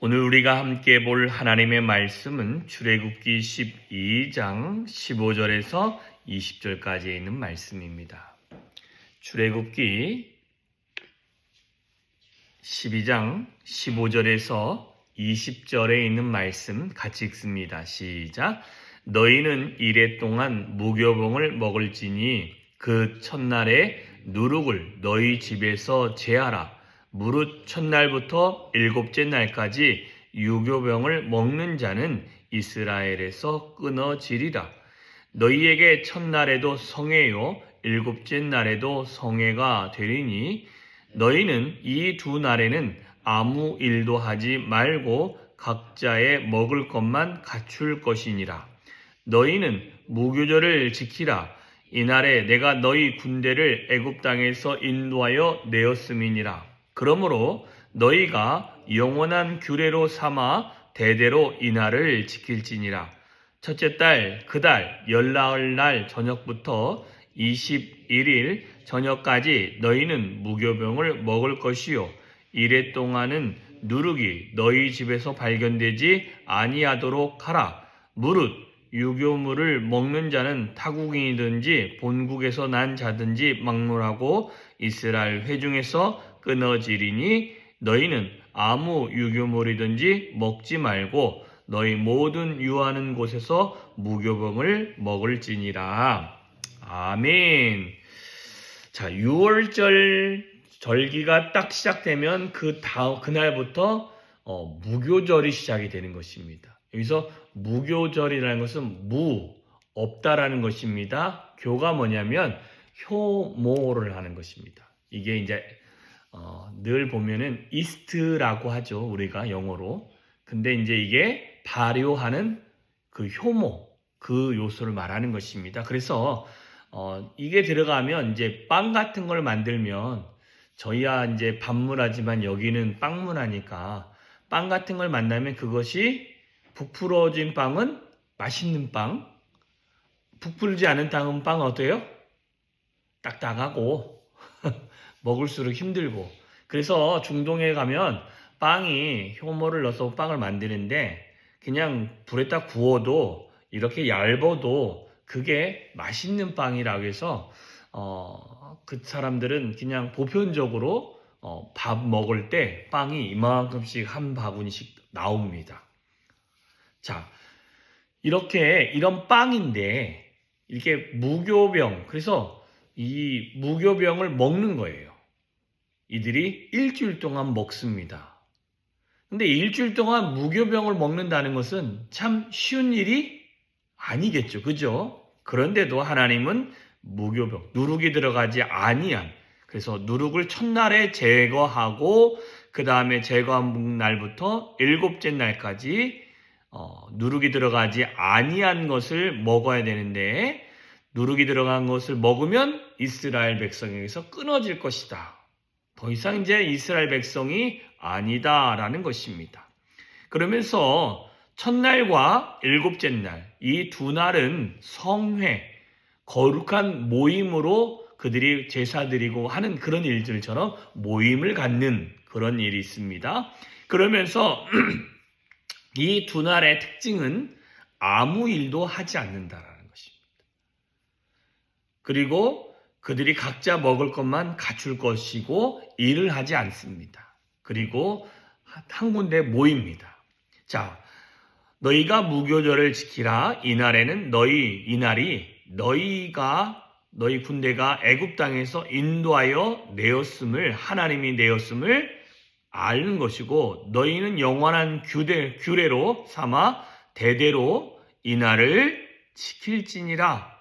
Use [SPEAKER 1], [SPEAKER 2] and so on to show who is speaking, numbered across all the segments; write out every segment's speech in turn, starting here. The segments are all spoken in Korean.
[SPEAKER 1] 오늘 우리가 함께 볼 하나님의 말씀은 출애굽기 12장 15절에서 20절까지 있는 말씀입니다. 출애굽기 12장 15절에서 20절에 있는 말씀 같이 읽습니다. 시작. 너희는 이레 동안 무교봉을 먹을지니 그 첫날에 누룩을 너희 집에서 제하라. 무릇 첫날부터 일곱째 날까지 유교병을 먹는 자는 이스라엘에서 끊어지리라. 너희에게 첫날에도 성회요 일곱째 날에도 성회가 되리니 너희는 이 두 날에는 아무 일도 하지 말고 각자의 먹을 것만 갖출 것이니라. 너희는 무교절을 지키라. 이날에 내가 너희 군대를 애굽 땅에서 인도하여 내었음이니라. 그러므로 너희가 영원한 규례로 삼아 대대로 이날을 지킬지니라. 첫째 달 그 달 열나흘 날 저녁부터 21일 저녁까지 너희는 무교병을 먹을 것이요 이래 동안은 누룩이 너희 집에서 발견되지 아니하도록 하라. 무릇 유교물을 먹는 자는 타국인이든지 본국에서 난 자든지 막론하고 이스라엘 회중에서 끊어지리니 너희는 아무 유교물이든지 먹지 말고 너희 모든 유하는 곳에서 무교병을 먹을지니라. 아멘. 자, 6월절 절기가 딱 시작되면 그날부터 무교절이 시작이 되는 것입니다. 여기서 무교절이라는 것은 없다라는 것입니다. 교가 뭐냐면 효모를 하는 것입니다. 이게 이제 늘 보면은 이스트라고 하죠. 우리가 영어로. 근데 이제 이게 발효하는 그 효모, 그 요소를 말하는 것입니다. 그래서 이게 들어가면 이제 빵 같은 걸 만들면 저희야 이제 밥문화지만 여기는 빵문화니까 빵 같은 걸 만나면 그것이 부풀어진 빵은 맛있는 빵, 부풀지 않은 빵은 어때요? 딱딱하고 먹을수록 힘들고. 그래서 중동에 가면 빵이 효모를 넣어서 빵을 만드는데 그냥 불에다 구워도 이렇게 얇아도 그게 맛있는 빵이라고 해서 그 사람들은 그냥 보편적으로 밥 먹을 때 빵이 이만큼씩 한 바구니씩 나옵니다. 자, 이런 빵인데 이렇게 무교병, 그래서 이 무교병을 먹는 거예요. 이들이 일주일 동안 먹습니다. 근데 일주일 동안 무교병을 먹는다는 것은 참 쉬운 일이 아니겠죠. 그죠? 그런데도 하나님은 무교병, 누룩이 들어가지 아니한, 그래서 누룩을 첫날에 제거하고 그 다음에 제거한 날부터 일곱째 날까지 누룩이 들어가지 아니한 것을 먹어야 되는데 누룩이 들어간 것을 먹으면 이스라엘 백성에게서 끊어질 것이다. 더 이상 이제 이스라엘 백성이 아니다라는 것입니다. 그러면서 첫날과 일곱째 날, 이 두 날은 성회, 거룩한 모임으로 그들이 제사 드리고 하는 그런 일들처럼 모임을 갖는 그런 일이 있습니다. 그러면서 이 두 날의 특징은 아무 일도 하지 않는다라는 것입니다. 그리고 그들이 각자 먹을 것만 갖출 것이고 일을 하지 않습니다. 그리고 한 군데 모입니다. 자, 너희가 무교절을 지키라. 이날에는 너희 군대가 애굽 땅에서 인도하여 내었음을, 하나님이 내었음을 아는 것이고 너희는 영원한 규례로 삼아 대대로 이날을 지킬지니라.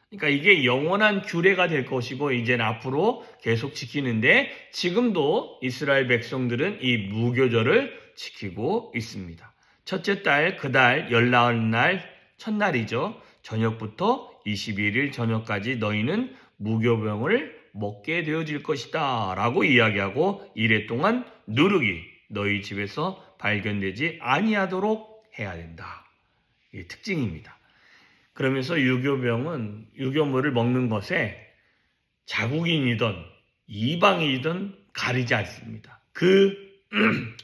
[SPEAKER 1] 그러니까 이게 영원한 규례가 될 것이고 이제는 앞으로 계속 지키는데 지금도 이스라엘 백성들은 이 무교절을 지키고 있습니다. 첫째 달 그 달 열나흘 날 첫날이죠. 저녁부터 21일 저녁까지 너희는 무교병을 먹게 되어질 것이다 라고 이야기하고 이래 동안 누룩이 너희 집에서 발견되지 아니하도록 해야 된다. 이게 특징입니다. 그러면서 유교물을 먹는 것에 자국인이든 이방인이든 가리지 않습니다. 그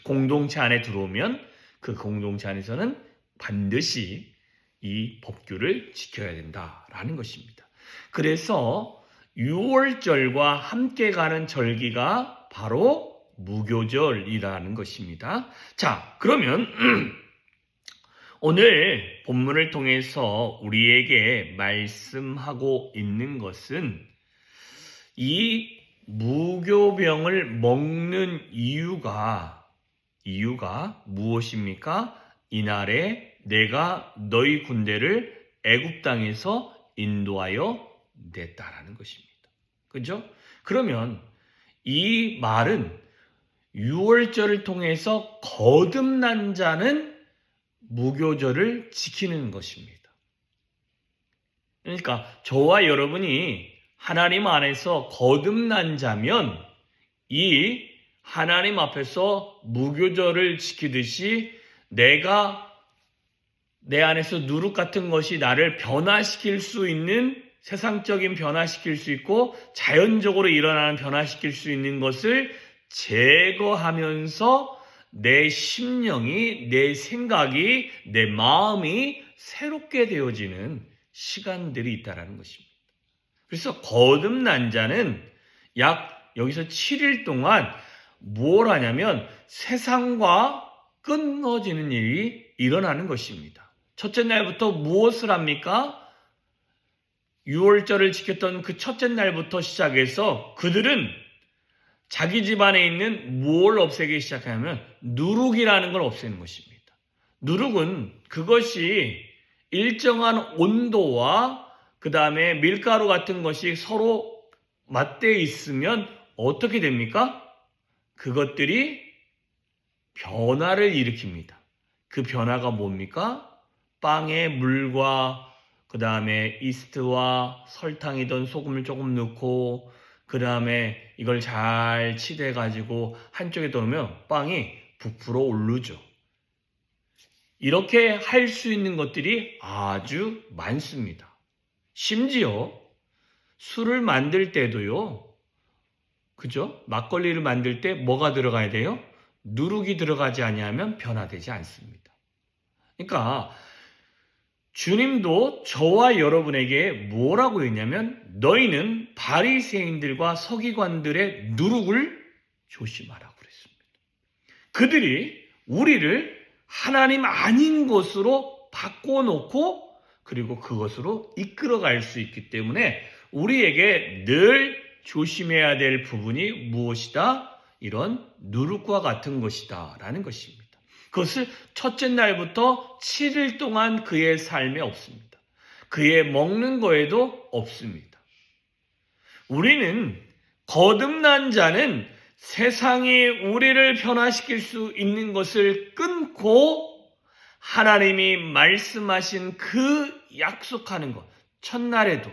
[SPEAKER 1] 공동체 안에 들어오면 그 공동체 안에서는 반드시 이 법규를 지켜야 된다라는 것입니다. 그래서 유월절과 함께 가는 절기가 바로 무교절이라는 것입니다. 자, 그러면 오늘 본문을 통해서 우리에게 말씀하고 있는 것은 이 무교병을 먹는 이유가 무엇입니까? 이날에 내가 너희 군대를 애굽 땅에서 인도하여 냈다라는 것입니다. 그죠? 그러면 이 말은 유월절을 통해서 거듭난 자는 무교절을 지키는 것입니다. 그러니까 저와 여러분이 하나님 안에서 거듭난 자면 이 하나님 앞에서 무교절을 지키듯이 내가 내 안에서 누룩 같은 것이 나를 변화시킬 수 있는 세상적인 변화시킬 수 있고 자연적으로 일어나는 변화시킬 수 있는 것을 제거하면서 내 심령이, 내 생각이, 내 마음이 새롭게 되어지는 시간들이 있다는 것입니다. 그래서 거듭난 자는 약 여기서 7일 동안 뭘 하냐면 세상과 끊어지는 일이 일어나는 것입니다. 첫째 날부터 무엇을 합니까? 유월절을 지켰던 그 첫째 날부터 시작해서 그들은 자기 집안에 있는 무엇을 없애기 시작하면 누룩이라는 걸 없애는 것입니다. 누룩은 그것이 일정한 온도와 그 다음에 밀가루 같은 것이 서로 맞대어 있으면 어떻게 됩니까? 그것들이 변화를 일으킵니다. 그 변화가 뭡니까? 빵에 물과 그 다음에 이스트와 설탕이든 소금을 조금 넣고 그 다음에 이걸 잘 치대가지고 한쪽에 넣으면 빵이 부풀어 오르죠. 이렇게 할 수 있는 것들이 아주 많습니다. 심지어 술을 만들 때도요. 그죠? 막걸리를 만들 때 뭐가 들어가야 돼요? 누룩이 들어가지 아니하면 변화되지 않습니다. 그러니까 주님도 저와 여러분에게 뭐라고 했냐면 너희는 바리새인들과 서기관들의 누룩을 조심하라고 그랬습니다. 그들이 우리를 하나님 아닌 것으로 바꿔놓고 그리고 그것으로 이끌어갈 수 있기 때문에 우리에게 늘 조심해야 될 부분이 무엇이다? 이런 누룩과 같은 것이다 라는 것입니다. 그것을 첫째 날부터 7일 동안 그의 삶에 없습니다. 그의 먹는 거에도 없습니다. 우리는 거듭난 자는 세상이 우리를 변화시킬 수 있는 것을 끊고 하나님이 말씀하신 그 약속하는 것, 첫날에도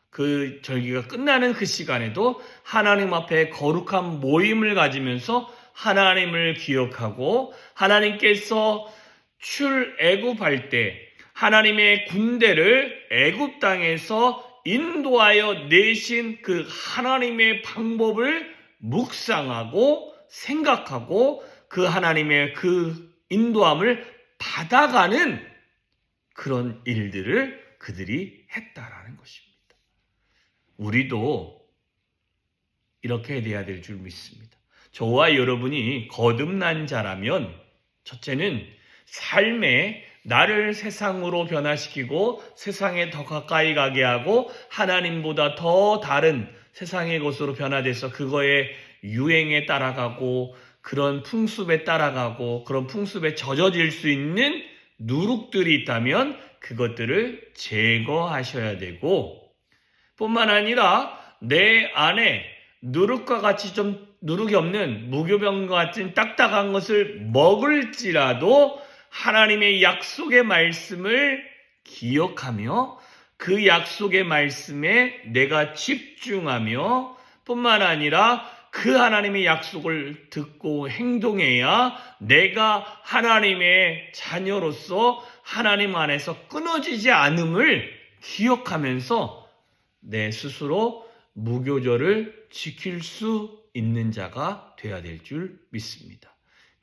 [SPEAKER 1] 그 절기가 끝나는 그 시간에도 하나님 앞에 거룩한 모임을 가지면서 하나님을 기억하고 하나님께서 출애굽할 때 하나님의 군대를 애굽 땅에서 인도하여 내신 그 하나님의 방법을 묵상하고 생각하고 그 하나님의 그 인도함을 받아가는 그런 일들을 그들이 했다라는 것입니다. 우리도 이렇게 돼야 될 줄 믿습니다. 저와 여러분이 거듭난 자라면 첫째는 삶에 나를 세상으로 변화시키고 세상에 더 가까이 가게 하고 하나님보다 더 다른 세상의 것으로 변화돼서 그거의 유행에 따라가고 그런 풍습에 따라가고 그런 풍습에 젖어질 수 있는 누룩들이 있다면 그것들을 제거하셔야 되고 뿐만 아니라 내 안에 누룩과 같이 좀 누룩이 없는 무교병과 같은 딱딱한 것을 먹을지라도 하나님의 약속의 말씀을 기억하며 그 약속의 말씀에 내가 집중하며 뿐만 아니라 그 하나님의 약속을 듣고 행동해야 내가 하나님의 자녀로서 하나님 안에서 끊어지지 않음을 기억하면서 내 스스로 무교절을 지킬 수 있는 자가 되어야 될 줄 믿습니다.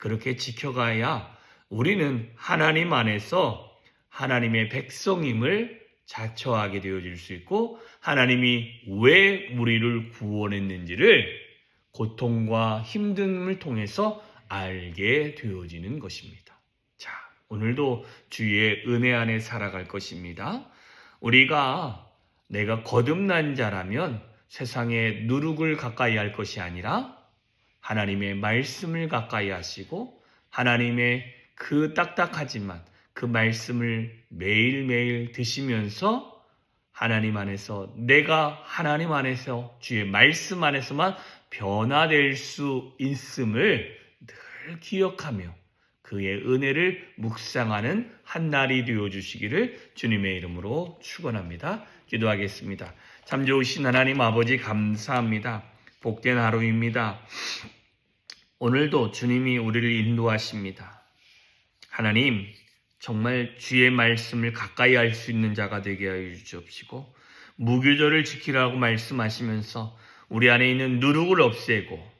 [SPEAKER 1] 그렇게 지켜가야 우리는 하나님 안에서 하나님의 백성임을 자처하게 되어질 수 있고 하나님이 왜 우리를 구원했는지를 고통과 힘듦을 통해서 알게 되어지는 것입니다. 자, 오늘도 주의 은혜 안에 살아갈 것입니다. 우리가 내가 거듭난 자라면 세상에 누룩을 가까이 할 것이 아니라 하나님의 말씀을 가까이 하시고 하나님의 그 딱딱하지만 그 말씀을 매일매일 드시면서 하나님 안에서 내가 하나님 안에서 주의 말씀 안에서만 변화될 수 있음을 늘 기억하며 그의 은혜를 묵상하는 한 날이 되어주시기를 주님의 이름으로 축원합니다. 기도하겠습니다. 참 좋으신 하나님 아버지 감사합니다. 복된 하루입니다. 오늘도 주님이 우리를 인도하십니다. 하나님 정말 주의 말씀을 가까이 할 수 있는 자가 되게 하여 주옵시고 무교절을 지키라고 말씀하시면서 우리 안에 있는 누룩을 없애고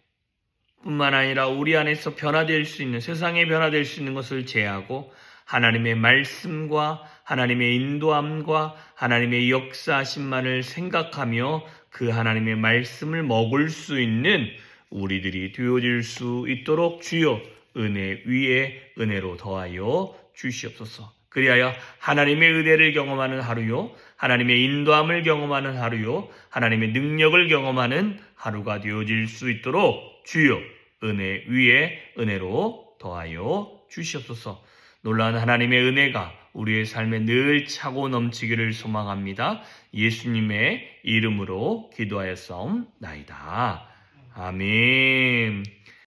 [SPEAKER 1] 뿐만 아니라 우리 안에서 변화될 수 있는 세상에 변화될 수 있는 것을 제하고 하나님의 말씀과 하나님의 인도함과 하나님의 역사하심만을 생각하며 그 하나님의 말씀을 먹을 수 있는 우리들이 되어질 수 있도록 주여 은혜 위에 은혜로 더하여 주시옵소서. 그리하여 하나님의 은혜를 경험하는 하루요, 하나님의 인도함을 경험하는 하루요, 하나님의 능력을 경험하는 하루가 되어질 수 있도록 주여 은혜 위에 은혜로 더하여 주시옵소서. 놀라운 하나님의 은혜가 우리의 삶에 늘 차고 넘치기를 소망합니다. 예수님의 이름으로 기도하였사옵나이다. 아멘.